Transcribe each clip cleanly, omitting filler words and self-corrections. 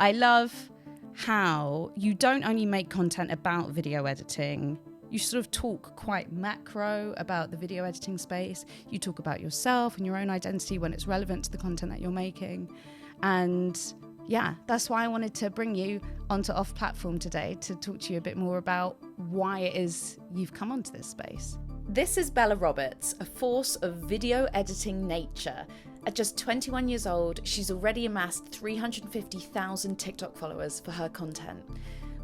I love how you don't only make content about video editing, you sort of talk quite macro about the video editing space. You talk about yourself and your own identity when it's relevant to the content that you're making. And yeah, that's why I wanted to bring you onto Off Platform today to talk to you a bit more about why it is you've come onto this space. This is Bella Roberts, a force of video editing nature. At just 21 years old, she's already amassed 350,000 TikTok followers for her content.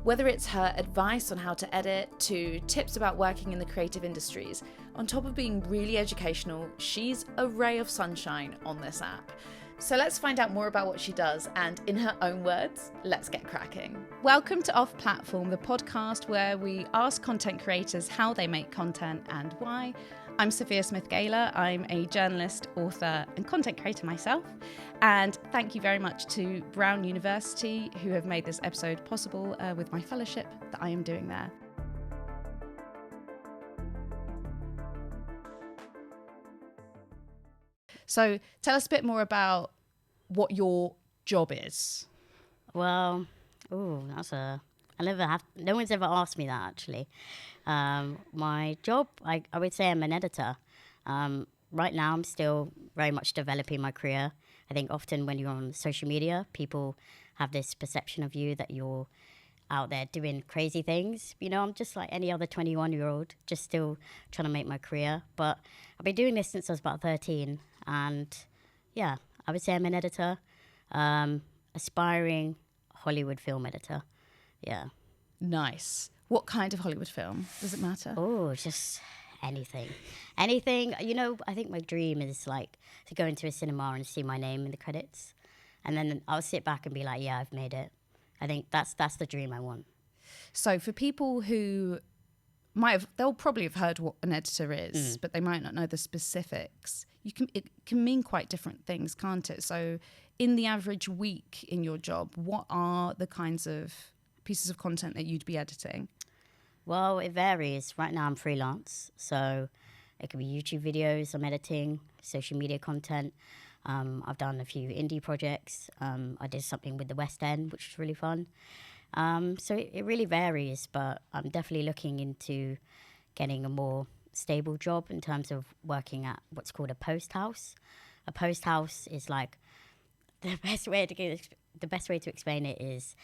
Whether it's her advice on how to edit to tips about working in the creative industries, on top of being really educational, she's a ray of sunshine on this app. So let's find out more about what she does, and in her own words, let's get cracking. Welcome to Off Platform, the podcast where we ask content creators how they make content and why. I'm Sophia Smith-Gaylor. I'm a journalist, author, and content creator myself. And thank you very much to Brown University, who have made this episode possible with my fellowship that I am doing there. So tell us a bit more about what your job is. Well, no one's ever asked me that, actually. My job, I would say I'm an editor. Right now, I'm still very much developing my career. I think often when you're on social media, people have this perception of you that you're out there doing crazy things. You know, I'm just like any other 21-year-old, just still trying to make my career. But I've been doing this since I was about 13. And yeah, I would say I'm an editor, aspiring Hollywood film editor. Yeah. Nice. What kind of Hollywood film? Does it matter? Oh, just anything. Anything. You know, I think my dream is like to go into a cinema and see my name in the credits. And then I'll sit back and be like, yeah, I've made it. I think that's the dream I want. So for people who they'll probably have heard what an editor is, but they might not know the specifics. It can mean quite different things, can't it? So in the average week in your job, what are the kinds of pieces of content that you'd be editing? Well, it varies. Right now I'm freelance, so it could be YouTube videos I'm editing, social media content. I've done a few indie projects. I did something with the West End, which was really fun. So it really varies, but I'm definitely looking into getting a more stable job in terms of working at what's called a post house. A post house is like the best way to explain it is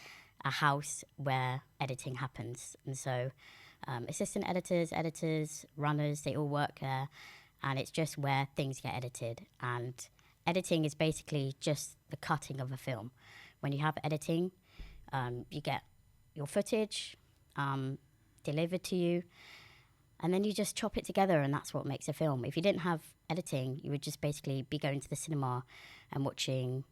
a house where editing happens. And so assistant editors, runners, they all work there, and it's just where things get edited. And editing is basically just the cutting of a film. When you have editing, you get your footage delivered to you, and then you just chop it together, and that's what makes a film. If you didn't have editing, you would just basically be going to the cinema and watching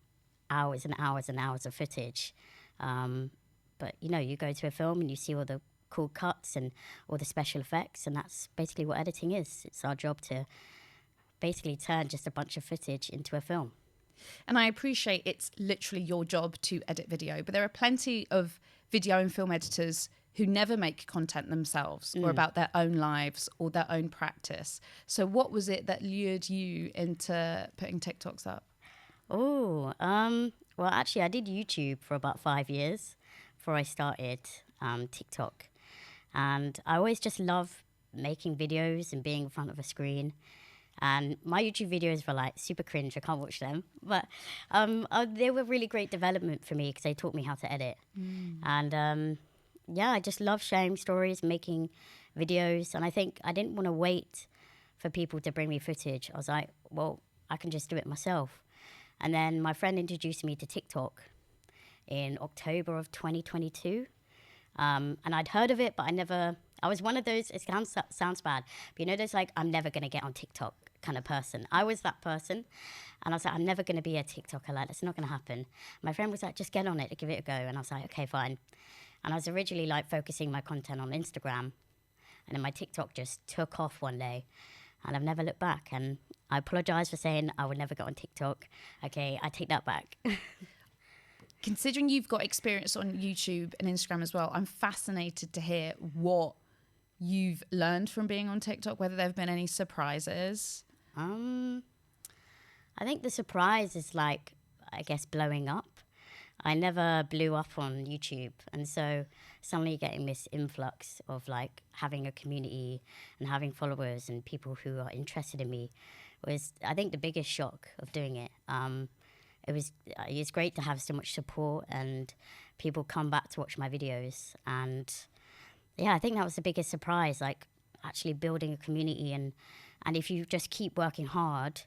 hours and hours and hours of footage. But, you know, you go to a film and you see all the cool cuts and all the special effects, and that's basically what editing is. It's our job to basically turn just a bunch of footage into a film. And I appreciate it's literally your job to edit video, but there are plenty of video and film editors who never make content themselves or about their own lives or their own practice. So what was it that lured you into putting TikToks up? Well, actually, I did YouTube for about 5 years before I started TikTok. And I always just love making videos and being in front of a screen. And my YouTube videos were like super cringe. I can't watch them. But they were really great development for me because they taught me how to edit. And I just love sharing stories, making videos. And I think I didn't want to wait for people to bring me footage. I was like, well, I can just do it myself. And then my friend introduced me to TikTok in October of 2022. And I'd heard of it, but I was one of those, it sounds bad, but you know, there's like, I'm never going to get on TikTok kind of person. I was that person. And I was like, I'm never going to be a TikToker. Like, that's not going to happen. My friend was like, just get on it, give it a go. And I was like, okay, fine. And I was originally like focusing my content on Instagram. And then my TikTok just took off one day. And I've never looked back. And I apologize for saying I would never get on TikTok. Okay, I take that back. Considering you've got experience on YouTube and Instagram as well, I'm fascinated to hear what you've learned from being on TikTok, whether there have been any surprises. I think the surprise is like, I guess, blowing up. I never blew up on YouTube. And so suddenly getting this influx of like having a community and having followers and people who are interested in me was, I think, the biggest shock of doing it. It's great to have so much support and people come back to watch my videos. And yeah, I think that was the biggest surprise, like actually building a community. And if you just keep working hard,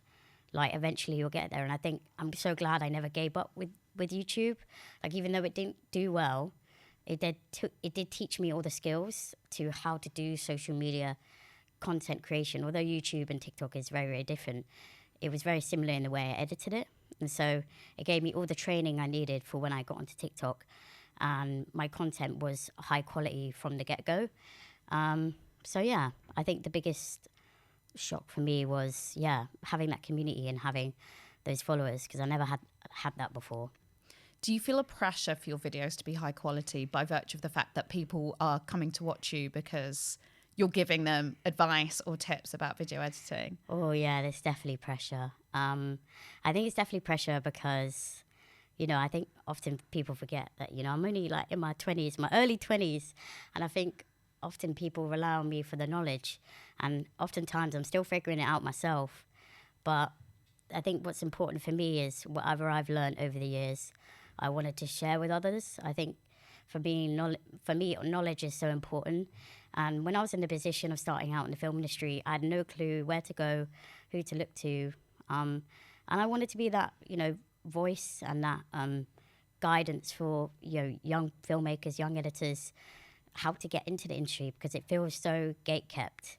like eventually you'll get there. And I think I'm so glad I never gave up with YouTube. Like even though it didn't do well, it did teach me all the skills to how to do social media content creation. Although YouTube and TikTok is very, very different, it was very similar in the way I edited it. And so it gave me all the training I needed for when I got onto TikTok. And my content was high quality from the get-go. So yeah, I think the biggest shock for me was, having that community and having those followers, because I never had that before. Do you feel a pressure for your videos to be high quality by virtue of the fact that people are coming to watch you because you're giving them advice or tips about video editing? Oh yeah, there's definitely pressure. I think it's definitely pressure because, I think often people forget that, I'm only like in my 20s, my early 20s. And I think often people rely on me for the knowledge. And oftentimes I'm still figuring it out myself. But I think what's important for me is whatever I've learned over the years, I wanted to share with others. I think for me, knowledge is so important. And when I was in the position of starting out in the film industry, I had no clue where to go, who to look to. And I wanted to be that, voice and that guidance for, young filmmakers, young editors, how to get into the industry, because it feels so gatekept.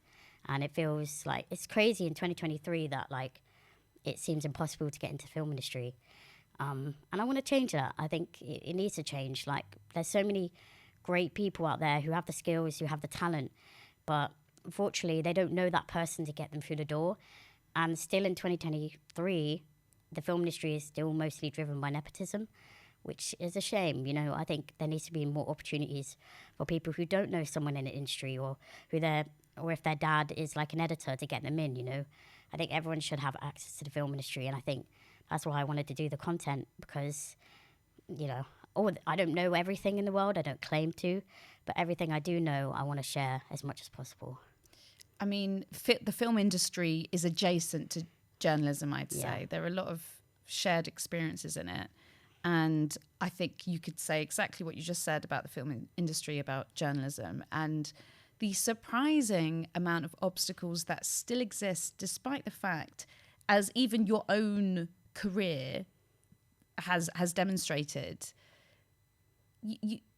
And it feels like it's crazy in 2023 that like it seems impossible to get into the film industry. And I want to change that. I think it needs to change. Like there's so many great people out there who have the skills, who have the talent, but unfortunately they don't know that person to get them through the door. And still in 2023, the film industry is still mostly driven by nepotism, which is a shame. I think there needs to be more opportunities for people who don't know someone in the industry or if their dad is like an editor, to get them in. I think everyone should have access to the film industry, and I think that's why I wanted to do the content, because, I don't know everything in the world, I don't claim to, but everything I do know, I want to share as much as possible. I mean, the film industry is adjacent to journalism, I'd say. There are a lot of shared experiences in it. And I think you could say exactly what you just said about the film industry, about journalism, and the surprising amount of obstacles that still exist, despite the fact, as even your own career has demonstrated,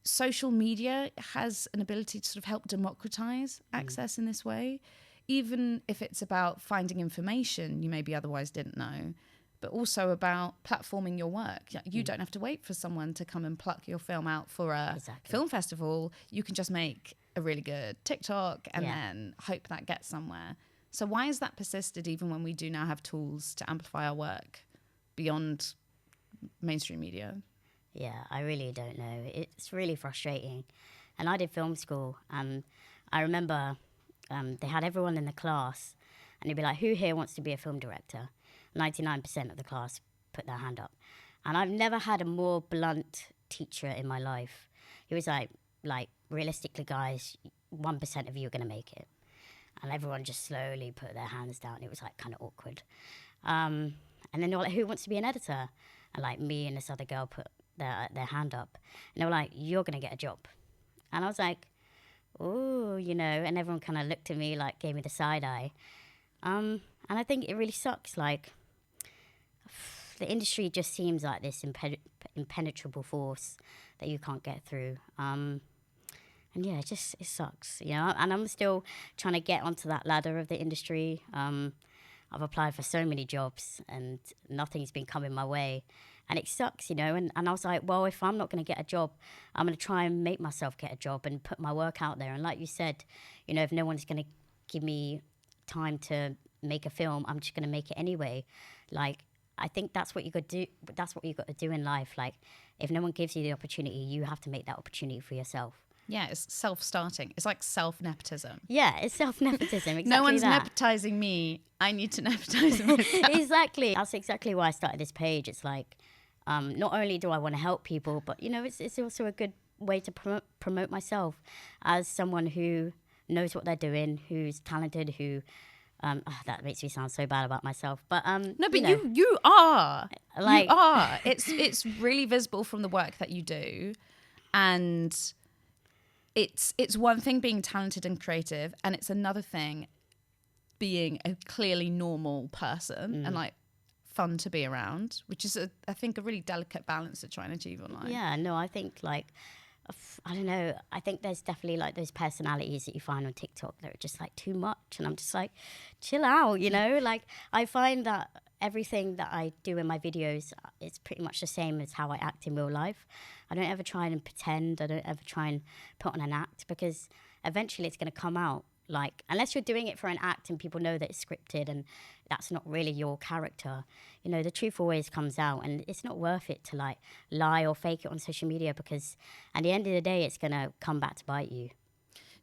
social media has an ability to sort of help democratize access in this way, even if it's about finding information you maybe otherwise didn't know, but also about platforming your work. You don't have to wait for someone to come and pluck your film out for a film festival. You can just make a really good TikTok and then hope that gets somewhere. So why has that persisted even when we do now have tools to amplify our work beyond mainstream media? Yeah, I really don't know. It's really frustrating. And I did film school, and I remember they had everyone in the class, and they'd be like, who here wants to be a film director? 99% of the class put their hand up. And I've never had a more blunt teacher in my life. He was like, realistically, guys, 1% of you are going to make it. And everyone just slowly put their hands down. It was like kind of awkward. And then they were like, who wants to be an editor? And like me and this other girl put their hand up. And they were like, you're going to get a job. And I was like, oh, and everyone kind of looked at me, like gave me the side eye. And I think it really sucks. Like, the industry just seems like this impenetrable force that you can't get through. And yeah, it sucks, and I'm still trying to get onto that ladder of the industry. I've applied for so many jobs and nothing's been coming my way, and it sucks, and I was like, well, if I'm not going to get a job, I'm going to try and make myself get a job and put my work out there. And like you said, if no one's going to give me time to make a film, I'm just going to make it anyway. Like, I think that's what you got to do. That's what you got to do in life. Like, if no one gives you the opportunity, you have to make that opportunity for yourself. Yeah, it's self-starting. It's like self-nepotism. Yeah, it's self-nepotism. Exactly. No one's that. nepotizing me. I need to nepotize myself. Exactly. That's exactly why I started this page. It's like, Not only do I want to help people, but you know, it's also a good way to promote myself as someone who knows what they're doing, who's talented, who that makes me sound so bad about myself, but No, but know, you are. like, you are. It's really visible from the work that you do, and it's one thing being talented and creative, and it's another thing being a clearly normal person and like fun to be around, which is I think a really delicate balance to try and achieve online. Yeah, no, I think like I don't know. I think there's definitely like those personalities that you find on TikTok that are just like too much. And I'm just like, chill out, you know? Like, I find that everything that I do in my videos is pretty much the same as how I act in real life. I don't ever try and pretend. I don't ever try and put on an act, because eventually it's going to come out. Like, unless you're doing it for an act and people know that it's scripted and that's not really your character, you know, the truth always comes out, and it's not worth it to like lie or fake it on social media, because at the end of the day, it's going to come back to bite you.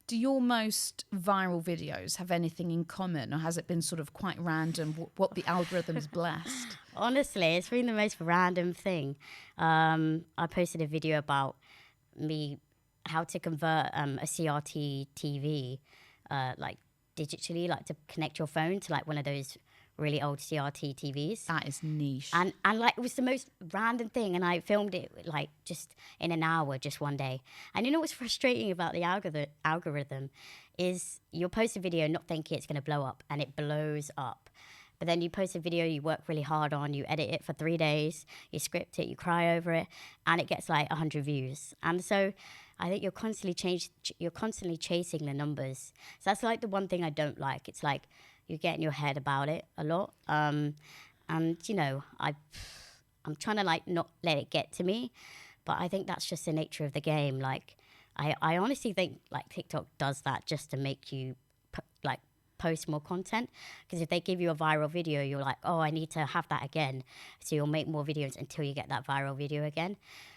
Do your most viral videos have anything in common, or has it been sort of quite random what the algorithm's blessed? Honestly, it's been the most random thing. I posted a video about me, how to convert a CRT TV like digitally, like to connect your phone to like one of those really old CRT TVs. That is niche. And like, it was the most random thing, and I filmed it like just in an hour, just one day. And you know what's frustrating about the algorithm is you'll post a video not thinking it's going to blow up, and it blows up. But then you post a video you work really hard on, you edit it for 3 days, you script it, you cry over it, and it gets like 100 views. And so I think you're constantly chasing the numbers. So that's like the one thing I don't like. It's like you get in your head about it a lot. And, you know, I'm trying to like not let it get to me. But I think that's just the nature of the game. Like, I honestly think like TikTok does that just to make you like post more content, because if they give you a viral video, you're like, oh, I need to have that again, so you'll make more videos until you get that viral video again.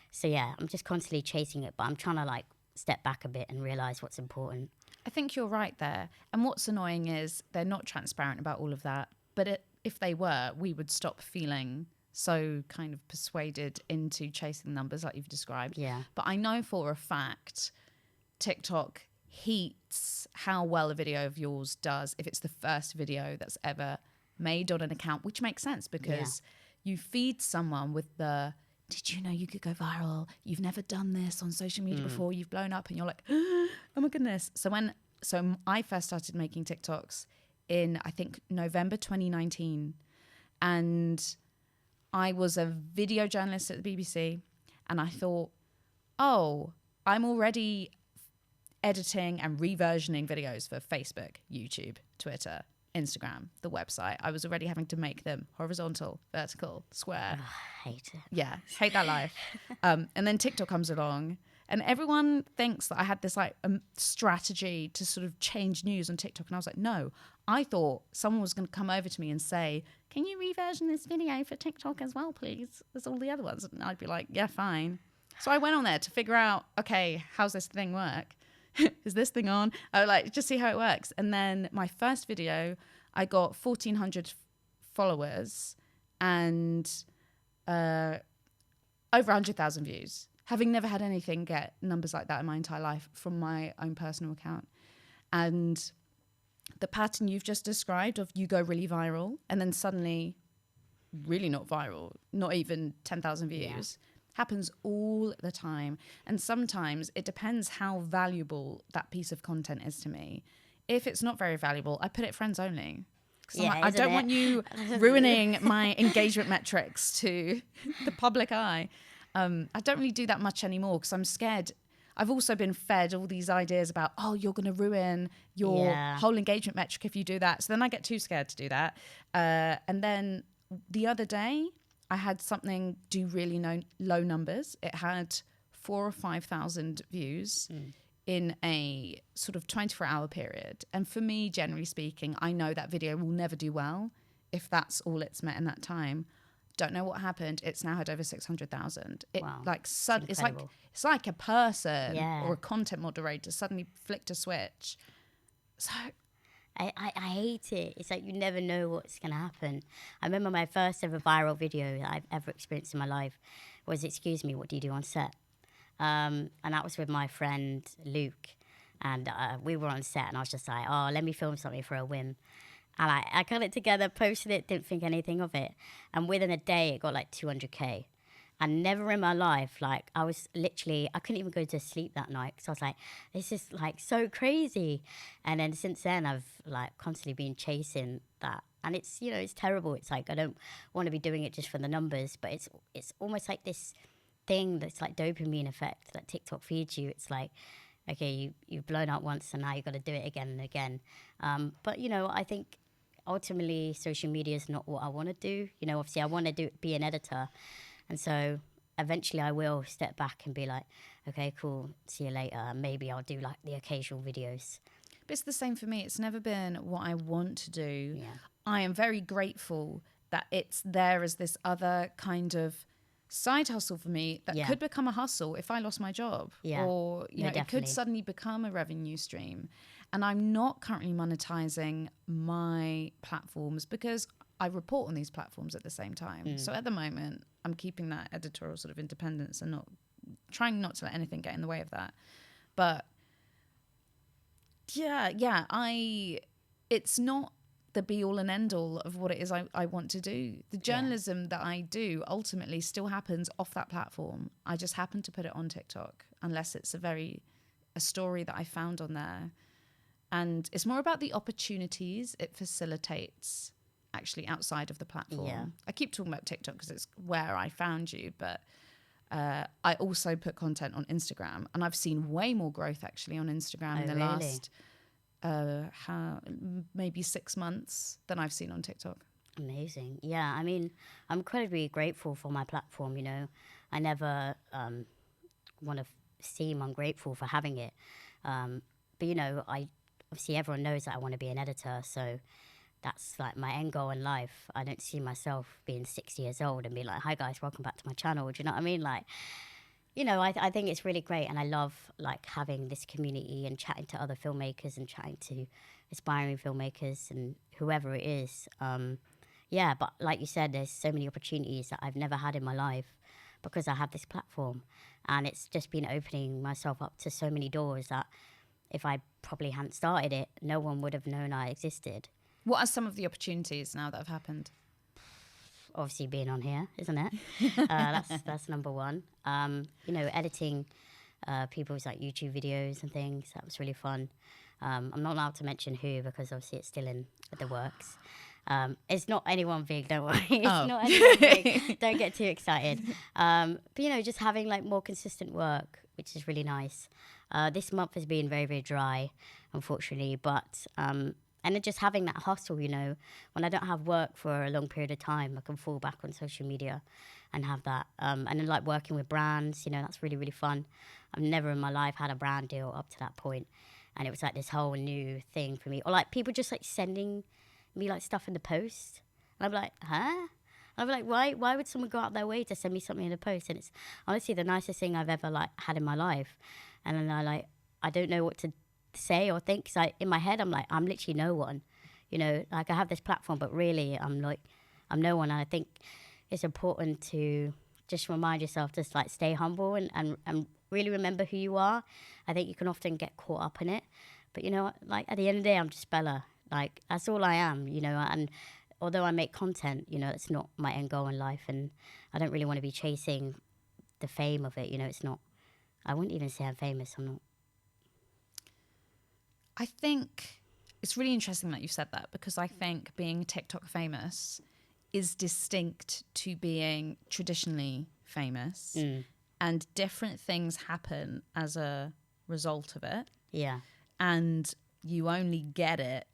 So yeah, I'm just constantly chasing it, but I'm trying to like step back a bit and realize what's important. I think you're right there, and what's annoying is they're not transparent about all of that, but if they were, we would stop feeling so kind of persuaded into chasing numbers like you've described. Yeah. But I know for a fact TikTok heats how well a video of yours does if it's the first video that's ever made on an account, which makes sense, because you feed someone with the, did you know you could go viral? You've never done this on social media before. You've blown up, and you're like, oh my goodness. So I first started making TikToks in, I think, November 2019, and I was a video journalist at the BBC, and I thought, oh, I'm already editing and reversioning videos for Facebook, YouTube, Twitter, Instagram, the website. I was already having to make them horizontal, vertical, square. I hate it. Yeah, hate that life. And then TikTok comes along, and everyone thinks that I had this like strategy to sort of change news on TikTok. And I was like, no, I thought someone was going to come over to me and say, can you reversion this video for TikTok as well, please? There's all the other ones. And I'd be like, yeah, fine. So I went on there to figure out, okay, how's this thing work? Is this thing on? I would like just see how it works. And then my first video, I got 1,400 followers and over 100,000 views, having never had anything get numbers like that in my entire life from my own personal account. And the pattern you've just described of you go really viral and then suddenly really not viral, not even 10,000 views, happens all the time. And sometimes it depends how valuable that piece of content is to me. If it's not very valuable, I put it friends only. I don't want you ruining my engagement metrics to the public eye. I don't really do that much anymore because I'm scared. I've also been fed all these ideas about, oh, you're going to ruin your whole engagement metric if you do that. So then I get too scared to do that. And then the other day, I had something do really low numbers. It had 4,000 or 5,000 views in a sort of 24-hour period. And for me, generally speaking, I know that video will never do well if that's all it's met in that time. Don't know what happened. It's now had over 600,000. Wow. It's like a person or a content moderator suddenly flicked a switch. So I hate it. It's like you never know what's going to happen. I remember my first ever viral video that I've ever experienced in my life was, "Excuse me, what do you do on set?" And that was with my friend Luke. And we were on set, and I was just like, "Oh, let me film something for a whim." And I got it together, posted it, didn't think anything of it. And within a day, it got like 200K. And never in my life, like, I was literally, I couldn't even go to sleep that night. So I was like, this is like so crazy. And then since then, I've like constantly been chasing that. And it's, you know, it's terrible. It's like, I don't want to be doing it just for the numbers, but it's almost like this thing that's like dopamine effect that TikTok feeds you. It's like, okay, you've blown out once, and now you've got to do it again and again. But, you know, I think ultimately social media is not what I want to do. You know, obviously I want to be an editor. And so eventually I will step back and be like, okay, cool, see you later. Maybe I'll do like the occasional videos. But it's the same for me. It's never been what I want to do. Yeah. I am very grateful that it's there as this other kind of side hustle for me that could become a hustle if I lost my job. Yeah. Or, you know, it could definitely. suddenly become a revenue stream. And I'm not currently monetizing my platforms because I report on these platforms at the same time. So at the moment, I'm keeping that editorial sort of independence and trying not to let anything get in the way of that. But it's not the be all and end all of what it is I want to do. The journalism that I do ultimately still happens off that platform. I just happen to put it on TikTok, unless it's a story that I found on there. And it's more about the opportunities it facilitates actually outside of the platform. Yeah. I keep talking about TikTok because it's where I found you, but I also put content on Instagram, and I've seen way more growth actually on Instagram in the last maybe 6 months than I've seen on TikTok. Amazing. Yeah, I mean, I'm incredibly grateful for my platform, you know. I never want to seem ungrateful for having it. But, you know, obviously everyone knows that I want to be an editor, so that's like my end goal in life. I don't see myself being 60 years old and be like, "Hi guys, welcome back to my channel." Do you know what I mean? Like, you know, I think it's really great, and I love like having this community and chatting to other filmmakers and chatting to aspiring filmmakers and whoever it is. But like you said, there's so many opportunities that I've never had in my life because I have this platform, and it's just been opening myself up to so many doors that if I probably hadn't started it, no one would have known I existed. What are some of the opportunities now that have happened? Obviously being on here, isn't it? That's number one. You know, editing people's like YouTube videos and things. That was really fun. I'm not allowed to mention who because obviously it's still in the works. It's not anyone big, don't worry. It's not anyone big. Don't get too excited. But you know, just having like more consistent work, which is really nice. This month has been very, very dry, unfortunately, but and then just having that hustle, you know, when I don't have work for a long period of time, I can fall back on social media and have that. And then like working with brands, you know, that's really, really fun. I've never in my life had a brand deal up to that point. And it was like this whole new thing for me. Or like people just like sending me like stuff in the post. And I'm like, huh? I'm like, why would someone go out their way to send me something in the post? And it's honestly the nicest thing I've ever like had in my life. And then I don't know what to say or think, because in my head I'm like, I'm literally no one, you know, like I have this platform, but really I'm no one. And I think it's important to just remind yourself, just like stay humble and really remember who you are. I think you can often get caught up in it, but you know, like at the end of the day, I'm just Bella. Like that's all I am, you know. And although I make content, you know, it's not my end goal in life, and I don't really want to be chasing the fame of it, you know. It's not, I wouldn't even say I'm famous. I'm not. I think it's really interesting that you said that, because I think being TikTok famous is distinct to being traditionally famous, and different things happen as a result of it. Yeah. And you only get it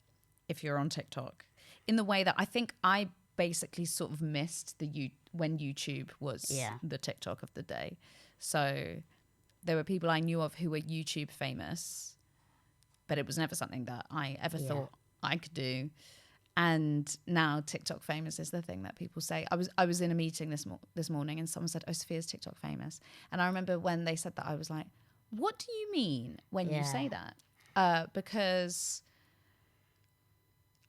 if you're on TikTok, in the way that I think I basically sort of missed when YouTube was the TikTok of the day. So there were people I knew of who were YouTube famous, but it was never something that I ever thought I could do. And now TikTok famous is the thing that people say. I was in a meeting this morning, and someone said, "Oh, Sophia's TikTok famous." And I remember when they said that, I was like, "What do you mean when you say that?" Because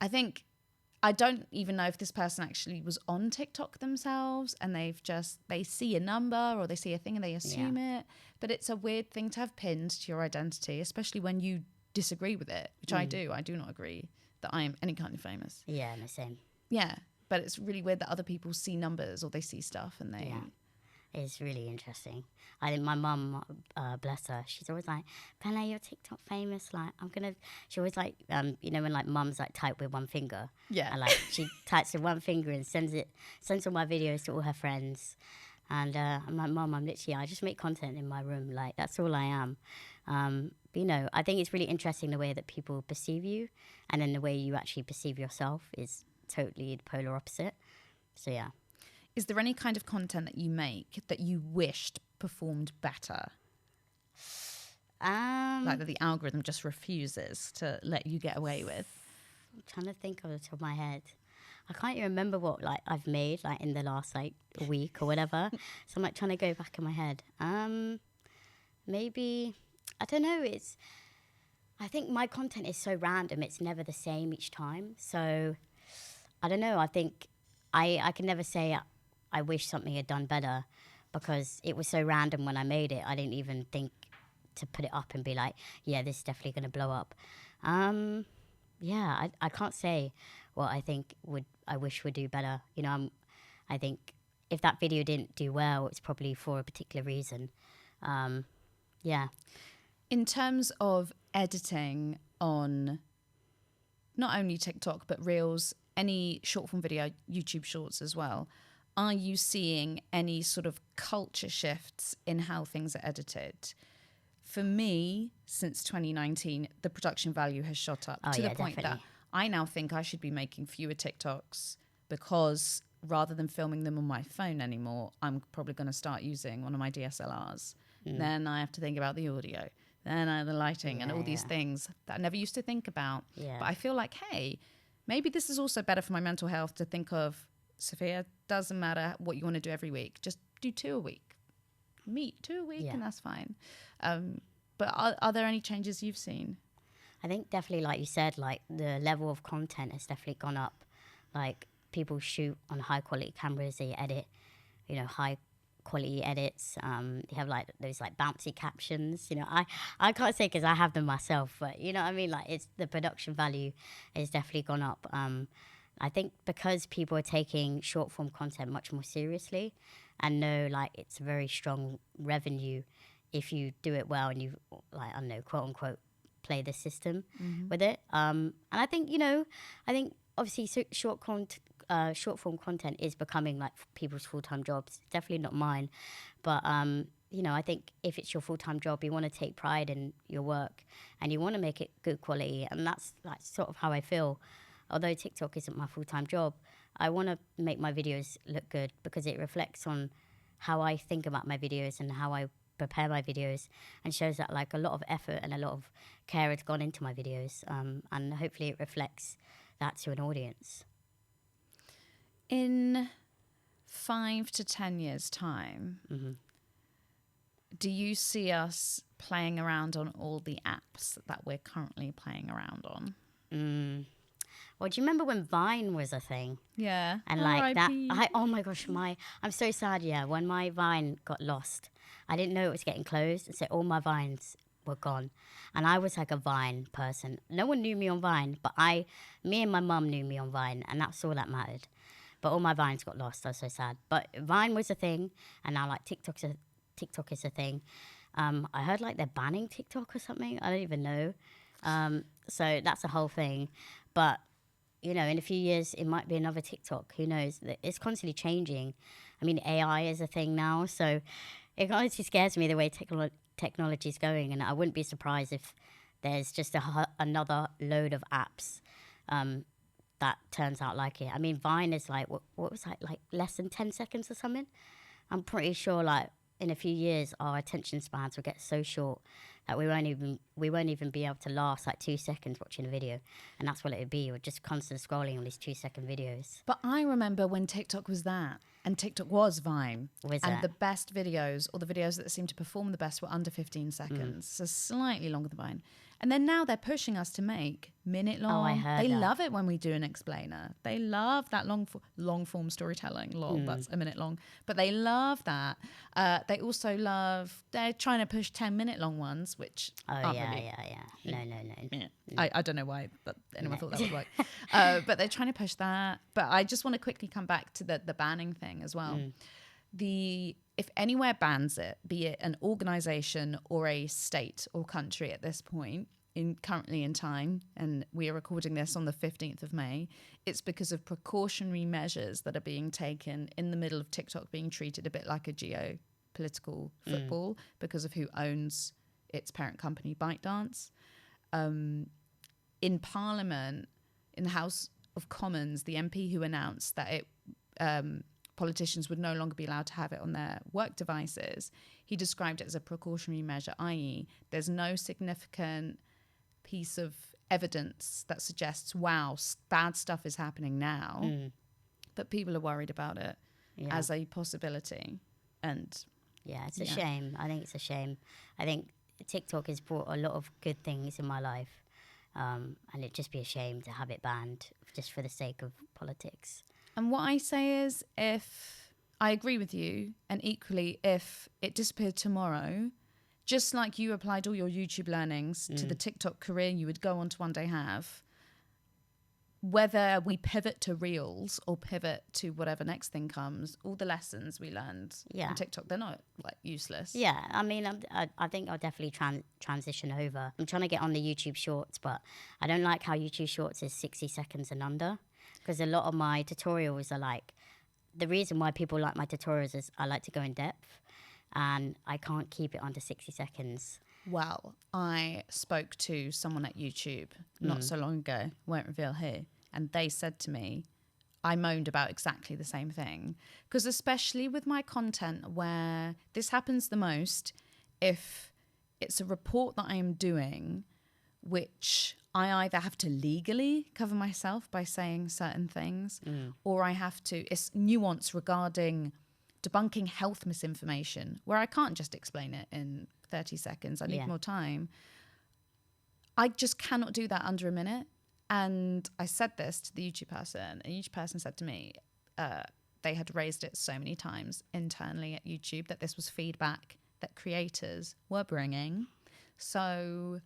I think I don't even know if this person actually was on TikTok themselves and they see a number or they see a thing and they assume it. But it's a weird thing to have pinned to your identity, especially when you disagree with it, which I do. I do not agree that I am any kind of famous. Yeah, the same. Yeah, but it's really weird that other people see numbers or they see stuff and they... Yeah. It's really interesting. I think my mum, bless her, she's always like, Pele, you're TikTok famous. Like, she always like, when like mums like type with one finger. Yeah. And like she types with one finger and sends all my videos to all her friends. And I'm like, Mum, I just make content in my room. Like, that's all I am. But, I think it's really interesting the way that people perceive you. And then the way you actually perceive yourself is totally the polar opposite. So, yeah. Is there any kind of content that you make that you wished performed better? Like that the algorithm just refuses to let you get away with? I'm trying to think off the top of my head. I can't even remember what like I've made like in the last like week or whatever. So I'm like trying to go back in my head. Maybe, I don't know. I think my content is so random. It's never the same each time. So I don't know. I think I can never say I wish something had done better because it was so random when I made it. I didn't even think to put it up and be like, yeah, this is definitely going to blow up. I can't say what I wish would do better. I think if that video didn't do well, it's probably for a particular reason. In terms of editing on not only TikTok, but Reels, any short form video, YouTube Shorts as well, are you seeing any sort of culture shifts in how things are edited? For me, since 2019, the production value has shot up to the point that I now think I should be making fewer TikToks because rather than filming them on my phone anymore, I'm probably going to start using one of my DSLRs. Then I have to think about the audio. Then I have the lighting and all these things that I never used to think about. Yeah. But I feel like, hey, maybe this is also better for my mental health to think of, Sophia, doesn't matter what you want to do every week. Just do 2 a week. Meet 2 a week and that's fine. But are there any changes you've seen? I think definitely, like you said, like the level of content has definitely gone up. Like people shoot on high quality cameras, they edit, high quality edits. They have like those like bouncy captions. I can't say because I have them myself, but you know what I mean. Like it's the production value has definitely gone up. I think because people are taking short form content much more seriously, and know like it's a very strong revenue if you do it well and you like quote unquote play the system with it. And I think obviously short form content is becoming like people's full-time jobs. Definitely not mine, but I think if it's your full-time job, you want to take pride in your work and you want to make it good quality, and that's like sort of how I feel. Although TikTok isn't my full-time job, I want to make my videos look good because it reflects on how I think about my videos and how I prepare my videos, and shows that like a lot of effort and a lot of care has gone into my videos, and hopefully it reflects that to an audience. In 5 to 10 years' time, do you see us playing around on all the apps that we're currently playing around on? Well, do you remember when Vine was a thing? Yeah. And like that, oh my gosh, I'm so sad, when my Vine got lost, I didn't know it was getting closed, and so all my Vines were gone. And I was like a Vine person. No one knew me on Vine, but me and my mum knew me on Vine, and that's all that mattered. But all my Vines got lost. I was so sad. But Vine was a thing, and now like TikTok is a thing. I heard like they're banning TikTok or something. I don't even know. So that's a whole thing. But in a few years, it might be another TikTok. Who knows? It's constantly changing. I mean, AI is a thing now, so it honestly scares me the way technology is going. And I wouldn't be surprised if there's just another load of apps that turns out like it. I mean, Vine is like, what was that, like less than 10 seconds or something? I'm pretty sure like in a few years, our attention spans will get so short that we won't even be able to last like 2 seconds watching a video, and that's what it would be. We're just constant scrolling on these 2-second videos. But I remember when TikTok was that, and TikTok was Vine. And the best videos, or the videos that seemed to perform the best, were under 15 seconds. So slightly longer than Vine. And then now they're pushing us to make minute long. Oh, I heard They that. love it when we do an explainer. They love that long form storytelling. That's a minute long. But they love that. They also love, they're trying to push 10-minute long ones, which aren't really, No. I don't know why, but anyone thought that would work. But they're trying to push that. But I just want to quickly come back to the banning thing as well. If anywhere bans it, be it an organization or a state or country at this point, currently in time, and we are recording this on the 15th of May, it's because of precautionary measures that are being taken in the middle of TikTok being treated a bit like a geopolitical football because of who owns its parent company, ByteDance. In Parliament, in the House of Commons, the MP who announced that politicians would no longer be allowed to have it on their work devices, he described it as a precautionary measure, i.e. there's no significant piece of evidence that suggests, wow, bad stuff is happening now, but people are worried about it as a possibility. And yeah, it's a shame. I think it's a shame. I think TikTok has brought a lot of good things in my life, and it'd just be a shame to have it banned just for the sake of politics. And what I say is, if I agree with you, and equally, if it disappeared tomorrow, just like you applied all your YouTube learnings to the TikTok career you would go on to one day have, whether we pivot to Reels or pivot to whatever next thing comes, all the lessons we learned on TikTok, they're not like useless. Yeah, I mean, I think I'll definitely transition over. I'm trying to get on the YouTube Shorts, but I don't like how YouTube Shorts is 60 seconds and under. Because a lot of my tutorials are like, the reason why people like my tutorials is I like to go in depth, and I can't keep it under 60 seconds. Well, I spoke to someone at YouTube not so long ago, won't reveal who, and they said to me, I moaned about exactly the same thing. Because especially with my content where this happens the most, if it's a report that I am doing, which I either have to legally cover myself by saying certain things, or I have to, it's nuance regarding debunking health misinformation, where I can't just explain it in 30 seconds. I need more time. I just cannot do that under a minute. And I said this to the YouTube person, and each person said to me, they had raised it so many times internally at YouTube that this was feedback that creators were bringing. So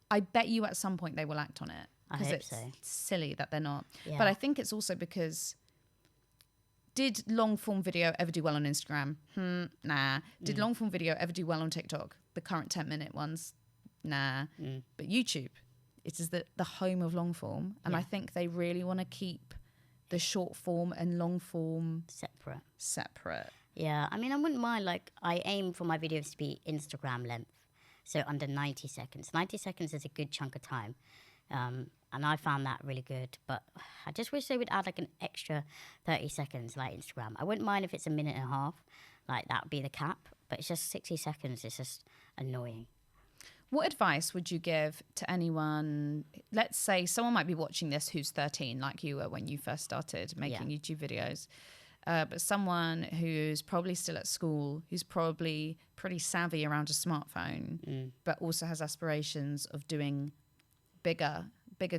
I bet you at some point they will act on it, because it's silly that they're not. Yeah. But I think it's also because, did long form video ever do well on Instagram? Nah. Did long form video ever do well on TikTok? The current 10-minute ones? Nah. But YouTube, it is the home of long form. And I think they really want to keep the short form and long form separate. Yeah, I mean, I wouldn't mind, like, I aim for my videos to be Instagram length. So under 90 seconds. 90 seconds is a good chunk of time. And I found that really good. But I just wish they would add like an extra 30 seconds like Instagram. I wouldn't mind if it's a minute and a half. Like that would be the cap. But it's just 60 seconds. It's just annoying. What advice would you give to anyone? Let's say someone might be watching this who's 13, like you were when you first started making YouTube videos. But someone who's probably still at school, who's probably pretty savvy around a smartphone, but also has aspirations of doing bigger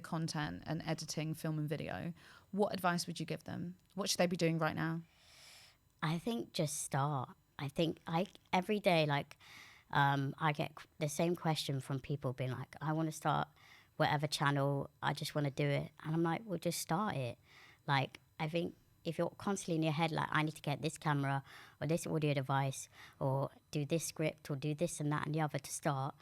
content and editing film and video. What advice would you give them? What should they be doing right now? I think just start. I think every day, like, I get the same question from people being like, I want to start whatever channel, I just want to do it. And I'm like, well, just start it. Like, I think if you're constantly in your head, like, I need to get this camera or this audio device or do this script or do this and that and the other to start,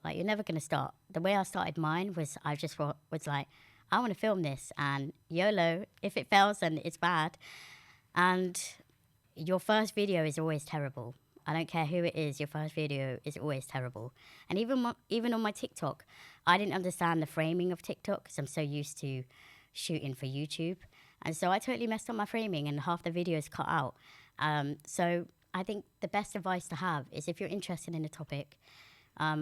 like, you're never going to start. The way I started mine was I just was like, I want to film this, and YOLO, if it fails, then it's bad. And your first video is always terrible. I don't care who it is, your first video is always terrible. And even on my TikTok, I didn't understand the framing of TikTok because I'm so used to shooting for YouTube. And so I totally messed up my framing and half the video is cut out. So I think the best advice to have is if you're interested in a topic,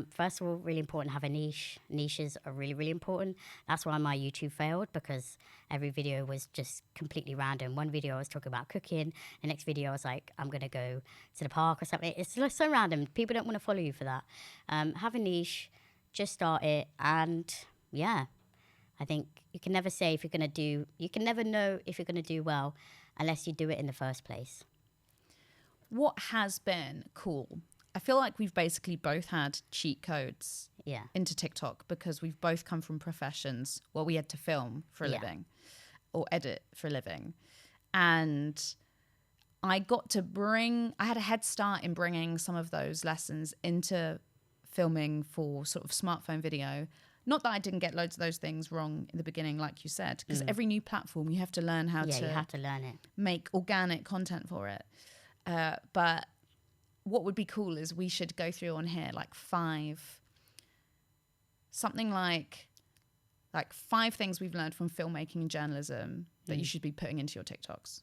First of all, really important, have a niche. Niches are really, really important. That's why my YouTube failed, because every video was just completely random. One video I was talking about cooking. The next video I was like, I'm going to go to the park or something. It's just so random. People don't want to follow you for that. Have a niche, just start it. And yeah, I think you can never say if you're going to do, you can never know if you're going to do well unless you do it in the first place. What has been cool? I feel like we've basically both had cheat codes into TikTok because we've both come from professions where we had to film for a living or edit for a living. And I had a head start in bringing some of those lessons into filming for sort of smartphone video. Not that I didn't get loads of those things wrong in the beginning, like you said, because every new platform, you have to learn how to you have to learn it. Make organic content for it. But what would be cool is we should go through on here like five things we've learned from filmmaking and journalism that you should be putting into your TikToks.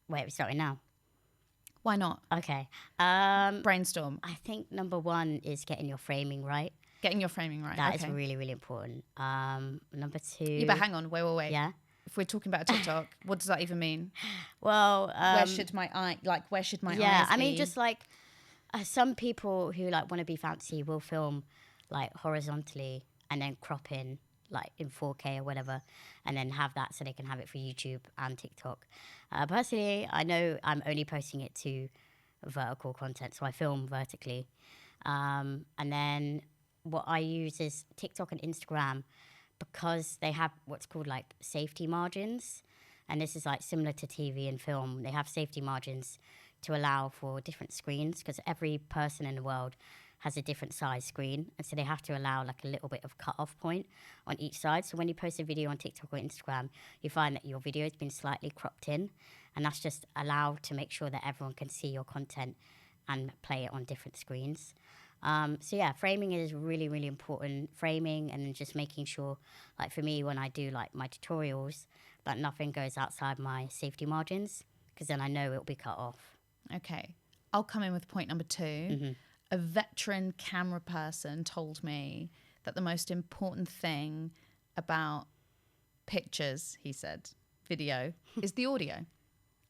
Wait, we're starting now? Why not? Okay. Brainstorm. I think number one is getting your framing right. Getting your framing right. That is really, really important. Number two. Yeah, but hang on. Wait. Yeah. If we're talking about a TikTok, what does that even mean? Well, where should my eyes be? Yeah, I mean, just like some people who like want to be fancy will film like horizontally and then crop in like in 4K or whatever, and then have that so they can have it for YouTube and TikTok. Personally, I know I'm only posting it to vertical content, so I film vertically. And then what I use is TikTok and Instagram, because they have what's called like safety margins. And this is like similar to TV and film. They have safety margins to allow for different screens, because every person in the world has a different size screen. And so they have to allow like a little bit of cut-off point on each side. So when you post a video on TikTok or Instagram, you find that your video has been slightly cropped in. And that's just allowed to make sure that everyone can see your content and play it on different screens. So yeah, framing is really, really important. Framing, and then just making sure, like for me, when I do like my tutorials, that nothing goes outside my safety margins, because then I know it'll be cut off. Okay. I'll come in with point number two. Mm-hmm. A veteran camera person told me that the most important thing about pictures, he said, video, is the audio.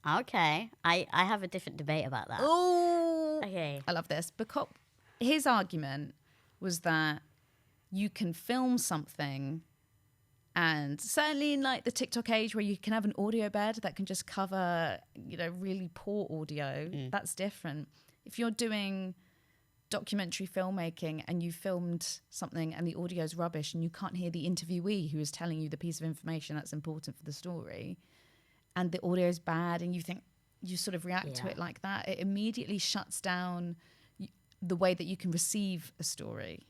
Okay. I have a different debate about that. Oh, okay. I love this. Because his argument was that you can film something, and certainly in like the TikTok age where you can have an audio bed that can just cover, really poor audio, that's different. If you're doing documentary filmmaking and you filmed something and the audio is rubbish and you can't hear the interviewee who is telling you the piece of information that's important for the story, and the audio is bad and you sort of react to it like that, it immediately shuts down the way that you can receive a story.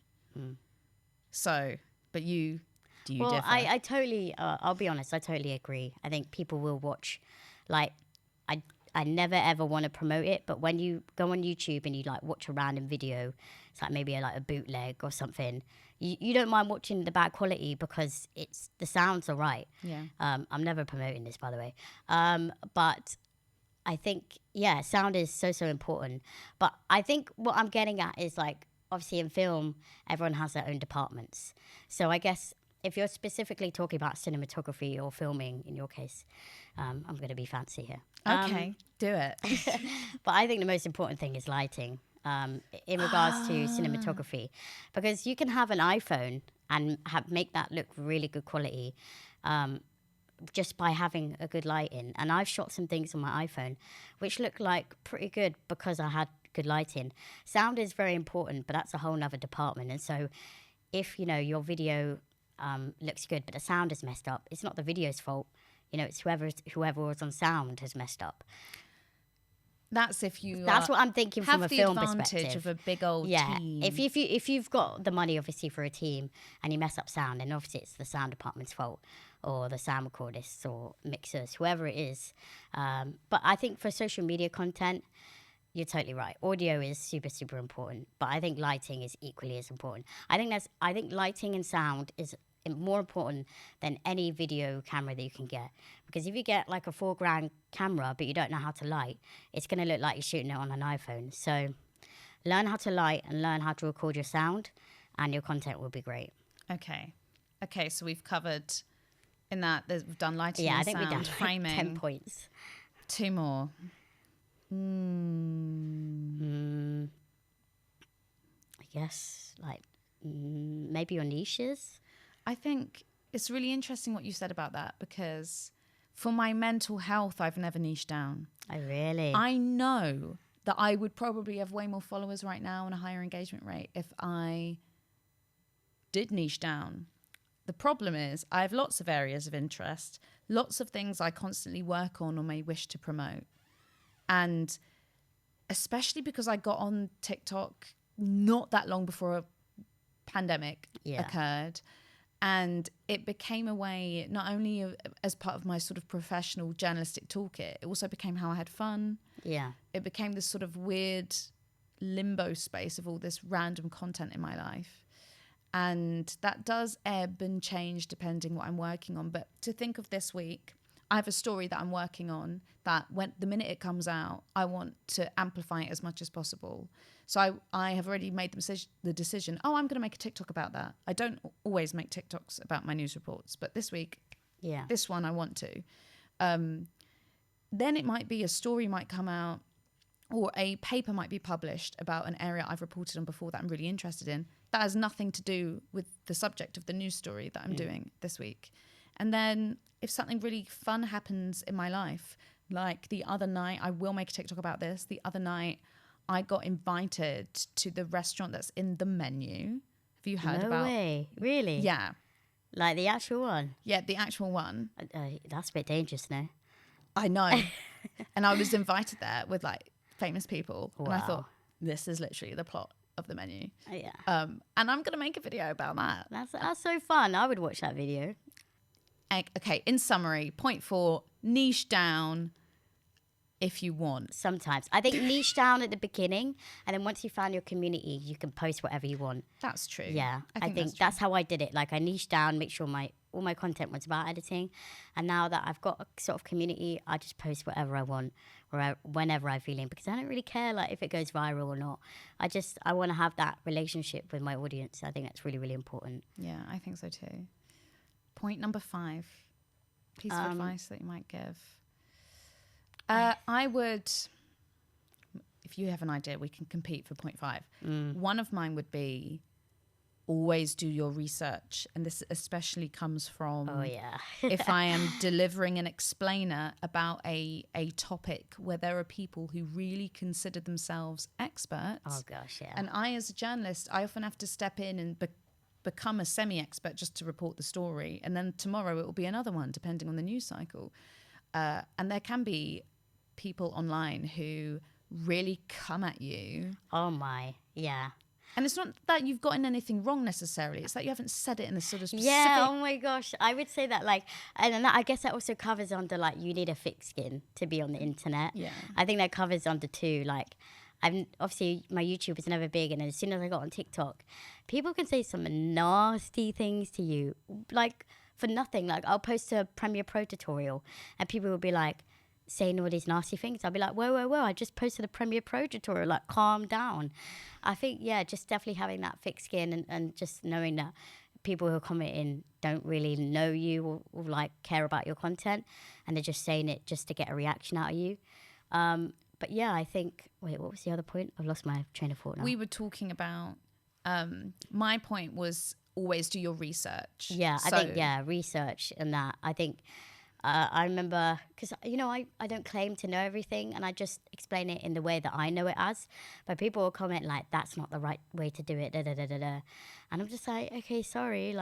So, but do you differ? I totally, I'll be honest, I totally agree. I think people will watch, like, I never ever want to promote it, but when you go on YouTube and you like watch a random video, it's like maybe a bootleg or something, you don't mind watching the bad quality because the sounds are right. Yeah. I'm never promoting this, by the way. But I think, sound is so important. But I think what I'm getting at is like, obviously in film, everyone has their own departments. So I guess if you're specifically talking about cinematography or filming, in your case, I'm going to be fancy here. Okay, do it. But I think the most important thing is lighting in regards to cinematography, because you can have an iPhone and make that look really good quality just by having a good lighting. And I've shot some things on my iPhone which look like pretty good because I had good lighting. Sound is very important, but that's a whole nother department. And so if, your video looks good, but the sound is messed up, it's not the video's fault. It's whoever was on sound has messed up. That's what I'm thinking from a film perspective. Have the advantage of a big old team. If you've got the money, obviously, for a team, and you mess up sound, then obviously it's the sound department's fault, or the sound recordists or mixers, whoever it is. But I think for social media content, you're totally right. Audio is super, super important, but I think lighting is equally as important. I think lighting and sound is more important than any video camera that you can get, because if you get like a $4,000 camera but you don't know how to light, it's going to look like you're shooting it on an iPhone. So learn how to light and learn how to record your sound, and your content will be great. Okay. So we've covered in that. We've done lighting, Yeah, and I think sound, we've done framing. 10 points. 2 more. I guess like maybe your niches. I think it's really interesting what you said about that, because for my mental health, I've never niched down. Oh, really? I know that I would probably have way more followers right now and a higher engagement rate if I did niche down. The problem is I have lots of areas of interest, lots of things I constantly work on or may wish to promote. And especially because I got on TikTok not that long before a pandemic occurred. And it became a way, not only as part of my sort of professional journalistic toolkit, it also became how I had fun. Yeah. It became this sort of weird limbo space of all this random content in my life. And that does ebb and change depending what I'm working on. But to think of this week, I have a story that I'm working on that when the minute it comes out, I want to amplify it as much as possible. So I have already made the decision, I'm going to make a TikTok about that. I don't always make TikToks about my news reports, but this week, this one I want to. Then it might be a story might come out, or a paper might be published about an area I've reported on before that I'm really interested in. That has nothing to do with the subject of the news story that I'm doing this week. And then if something really fun happens in my life, like the other night, I will make a TikTok about this. The other night, I got invited to the restaurant that's in the menu. Have you heard about? No way. Really? Yeah. Like the actual one? Yeah, the actual one. That's a bit dangerous, no? I know. And I was invited there with like famous people. Wow. And I thought, this is literally the plot of the menu. Yeah. And I'm going to make a video about that. That's so fun. I would watch that video. Okay, in summary, point 4, niche down if you want. Sometimes. I think niche down at the beginning, and then once you found your community, you can post whatever you want. That's true. Yeah. I think true. that's how I did it. Like I niched down, make sure all my content was about editing. And now that I've got a sort of community, I just post whatever I want whenever I feel in, because I don't really care like if it goes viral or not. I want to have that relationship with my audience. I think that's really, really important. Yeah, I think so too. Point number 5, piece of advice that you might give. I would, if you have an idea, we can compete for point 5. One of mine would be always do your research. And this especially comes from if I am delivering an explainer about a topic where there are people who really consider themselves experts. Oh, gosh, yeah. And I, as a journalist, I often have to step in and become a semi-expert just to report the story. And then tomorrow it will be another one, depending on the news cycle. And there can be people online who really come at you. Oh, my. Yeah. And it's not that you've gotten anything wrong necessarily. It's that you haven't said it in a sort of specific... Yeah, oh my gosh. I would say that and I guess that also covers under you need a thick skin to be on the internet. Yeah. I think that covers under 2. Obviously my YouTube was never big, and then as soon as I got on TikTok, people can say some nasty things to you, for nothing. I'll post a Premiere Pro tutorial and people will be saying all these nasty things. I'll be like, whoa, I just posted a Premiere Pro tutorial, calm down. I think, just definitely having that thick skin and just knowing that people who are commenting don't really know you or care about your content, and they're just saying it just to get a reaction out of you. But yeah, I think, wait, what was the other point? I've lost my train of thought now. We were talking about, my point was always do your research. Yeah, I think, research and that. I think, I remember, because, I don't claim to know everything, and I just explain it in the way that I know it as. But people will comment that's not the right way to do it, da-da-da-da-da. And I'm just like, okay, sorry,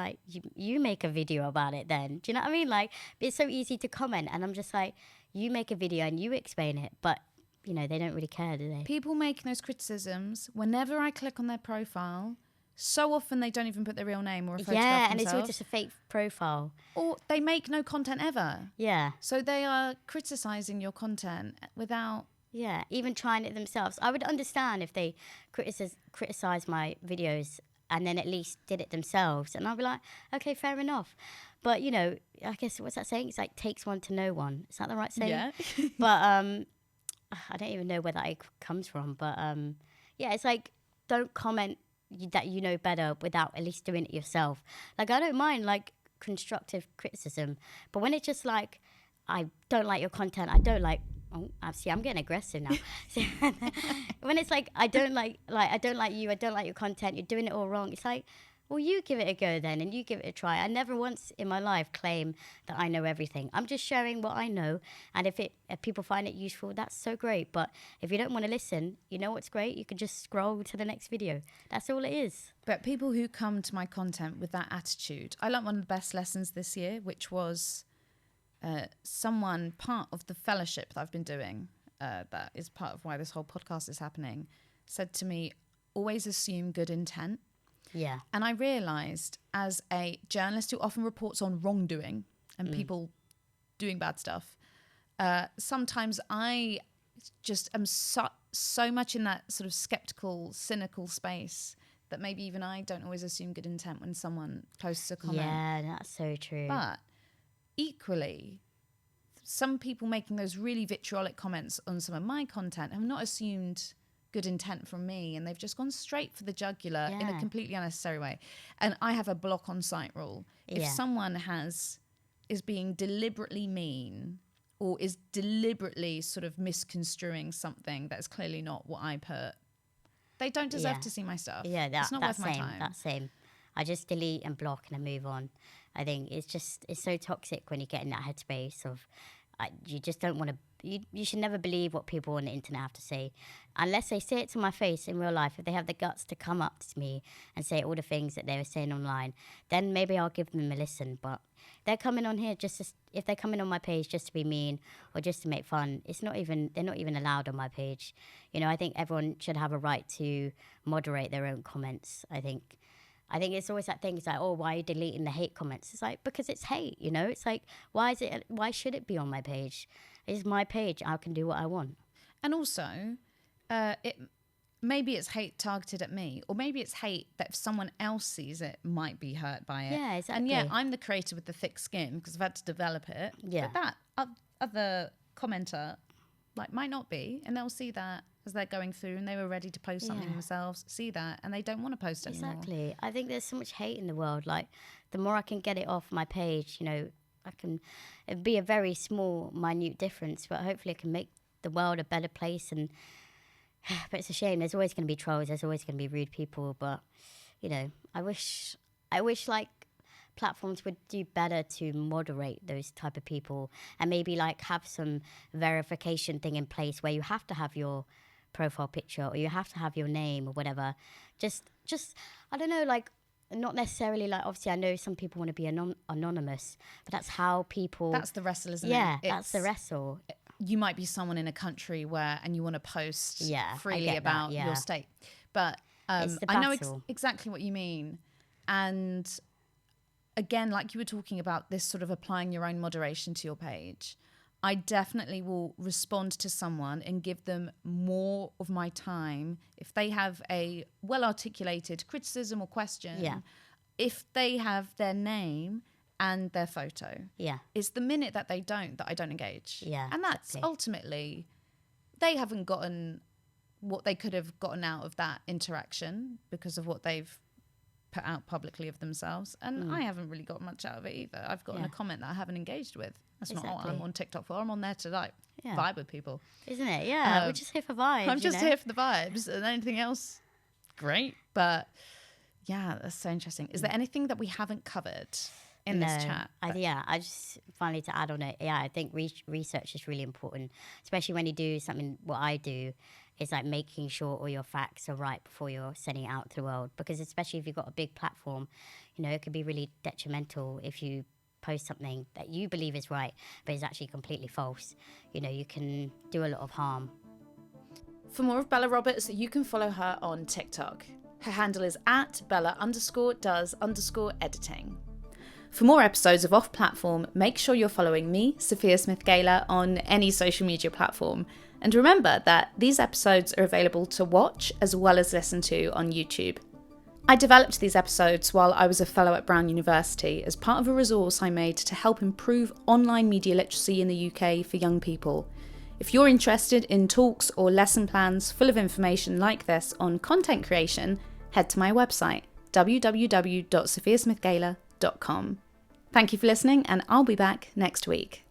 you make a video about it then. Do you know what I mean? It's so easy to comment, and I'm just like, you make a video and you explain it, but, they don't really care, do they? People making those criticisms, whenever I click on their profile... So often they don't even put their real name or a photograph Yeah, themselves. and it's all just a fake profile. Or they make no content ever. Yeah. So they are criticising your content without... Yeah, even trying it themselves. I would understand if they criticise my videos and then at least did it themselves. And I'd be like, okay, fair enough. But, I guess, what's that saying? It's takes one to know one. Is that the right saying? Yeah. But I don't even know where that comes from. But... yeah, it's like, don't comment that you know better without at least doing it yourself. Like, I don't mind like constructive criticism, but when it's just like, I don't like your content, I don't like, oh, see, I'm getting aggressive now. So, when it's like, I don't like I don't like you, I don't like your content, you're doing it all wrong. It's like, well, you give it a go then, and you give it a try. I never once in my life claim that I know everything. I'm just sharing what I know, and if people find it useful, that's so great. But if you don't want to listen, you know what's great? You can just scroll to the next video. That's all it is. But people who come to my content with that attitude, I learned one of the best lessons this year, which was someone, part of the fellowship that I've been doing, that is part of why this whole podcast is happening, said to me, always assume good intent. Yeah. And I realised, as a journalist who often reports on wrongdoing and people doing bad stuff, sometimes I just am so much in that sort of skeptical, cynical space that maybe even I don't always assume good intent when someone posts a comment. Yeah, that's so true. But equally, some people making those really vitriolic comments on some of my content have not assumed good intent from me, and they've just gone straight for the jugular in a completely unnecessary way. And I have a block on site rule. If someone is being deliberately mean or is deliberately sort of misconstruing something that's clearly not what I put, they don't deserve to see my stuff. Yeah, it's not worth my same. time. That same. I just delete and block and I move on. I think it's so toxic when you get in that headspace of you just don't want to. You should never believe what people on the internet have to say, unless they say it to my face in real life. If they have the guts to come up to me and say all the things that they were saying online, then maybe I'll give them a listen. But they're coming on here if they're coming on my page just to be mean or just to make fun, they're not even allowed on my page. You know, I think everyone should have a right to moderate their own comments. I think it's always that thing. It's like, oh, why are you deleting the hate comments? It's like, because it's hate, you know? It's like, why should it be on my page? It's my page. I can do what I want. And also, maybe it's hate targeted at me, or maybe it's hate that if someone else sees it, might be hurt by it. Yeah, exactly. And yeah, I'm the creator with the thick skin because I've had to develop it. Yeah. But that other commenter might not be, and they'll see that as they're going through, and they were ready to post something themselves, see that, and they don't want to post anymore. Exactly. I think there's so much hate in the world. Like, the more I can get it off my page, you know, it'd be a very small, minute difference, but hopefully it can make the world a better place. And but it's a shame. There's always going to be trolls. There's always going to be rude people. But, you know, I wish like platforms would do better to moderate those type of people, and maybe like have some verification thing in place where you have to have your profile picture or you have to have your name or whatever. Just I don't know, like, not necessarily like, obviously I know some people want to be anonymous, but that's how people, that's the wrestle, isn't it? Yeah, that's the wrestle. You might be someone in a country and you want to post freely about your state, but I know exactly what you mean. And again, like you were talking about, this sort of applying your own moderation to your page, I definitely will respond to someone and give them more of my time if they have a well-articulated criticism or question. Yeah. If they have their name and their photo. Yeah. It's the minute that they don't, that I don't engage. Yeah. And that's ultimately, they haven't gotten what they could have gotten out of that interaction because of what they've put out publicly of themselves. And I haven't really got much out of it either. I've gotten a comment that I haven't engaged with. That's not what I'm on TikTok for. I'm on there to vibe with people. Isn't it? Yeah. We're just here for vibes. I'm just here for the vibes, and anything else, great. But yeah, that's so interesting. Is there anything that we haven't covered in this chat? I just finally to add on it. Yeah, I think research is really important, especially when you do something. What I do is like making sure all your facts are right before you're sending it out to the world. Because especially if you've got a big platform, you know, it could be really detrimental if you post something that you believe is right, but is actually completely false. You know, you can do a lot of harm. For more of Bella Roberts, you can follow her on TikTok. Her handle is @Bella_does_editing. For more episodes of Off Platform, make sure you're following me, Sophia Smith-Gaylor, on any social media platform. And remember that these episodes are available to watch as well as listen to on YouTube. I developed these episodes while I was a fellow at Brown University as part of a resource I made to help improve online media literacy in the UK for young people. If you're interested in talks or lesson plans full of information like this on content creation, head to my website, www.sophiasmithgaylor.com. Thank you for listening, and I'll be back next week.